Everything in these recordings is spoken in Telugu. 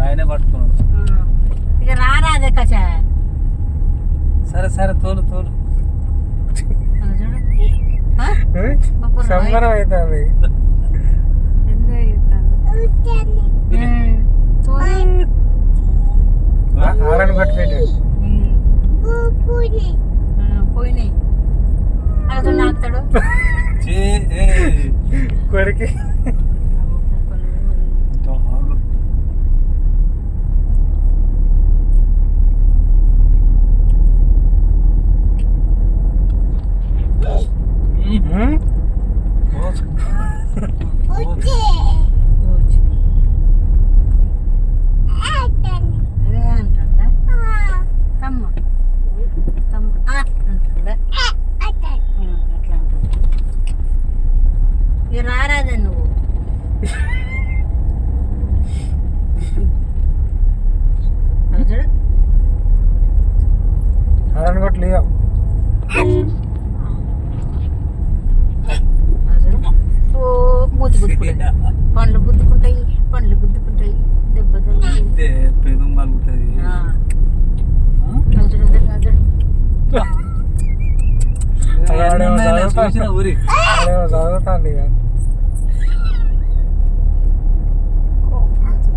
ఆయనే పట్టుకున్నాడు. ఇక రారాదే కషా. సరే సరే తోలు తోలు. సంబరం అవుతుంది. ఆరని పట్టుకోండి. పోయినాయి అది నాకుతాడు కొరికి. రారాదే నువ్వు. ఆరని కొట్లు మూతి గుద్దుకుంటాయి, పండ్లు గుద్దుకుంటాయి, పండ్లు గుద్దుకుంటాయి, దెబ్బతో పెదం పలుకుతుంది. ఊరి చదువుతాండి.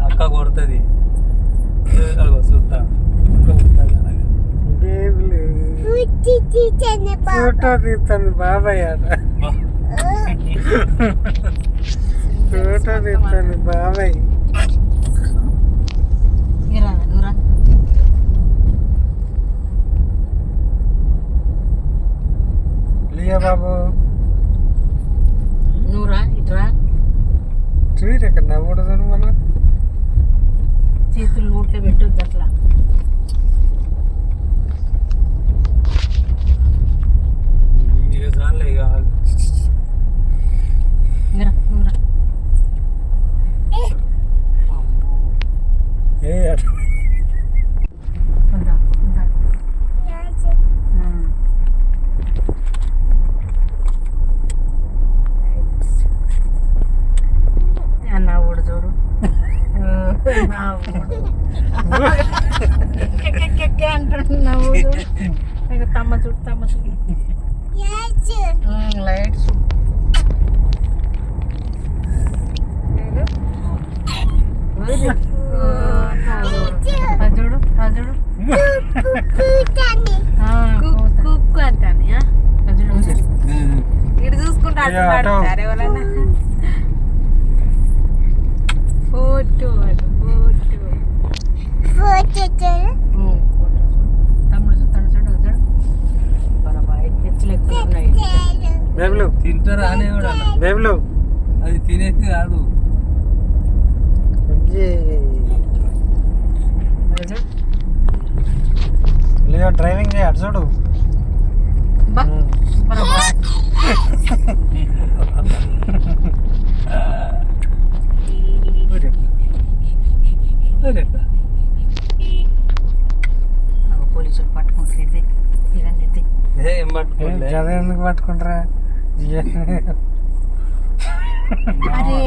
అక్క కొడుతుంది చూస్తా. ఫోటో తీస్తాను బాబాయ్ అట. ఫోటో తీస్తాను బాబాయ్. లియా బాబు నువ్వురా ఇట్రా. చూడు ఎక్కడ నవ్వడదు మళ్ళీ. చేతులు నోట్లో పెట్టొద్దు అట్లా. నవ్వుడు చూడు అంటున్నావు. తమ్మ చూడు తమ్మ చూడు లైట్స్. చూడు చూడు కుక్కు అంటాను. ఇటు చూసుకుంటా ఎవరన్నా ఫోటో తమ్ముడు చూస్తాడు చూడు చూడు. తెచ్చులు బేబులు తింటారా అనేవాడు. బేబులు అది తినేది కాదు. లియో డ్రైవింగ్ చేయ చూడు. పోలీసులు పట్టుకుంటుంది. ఎందుకు పట్టుకుంటారా? అరే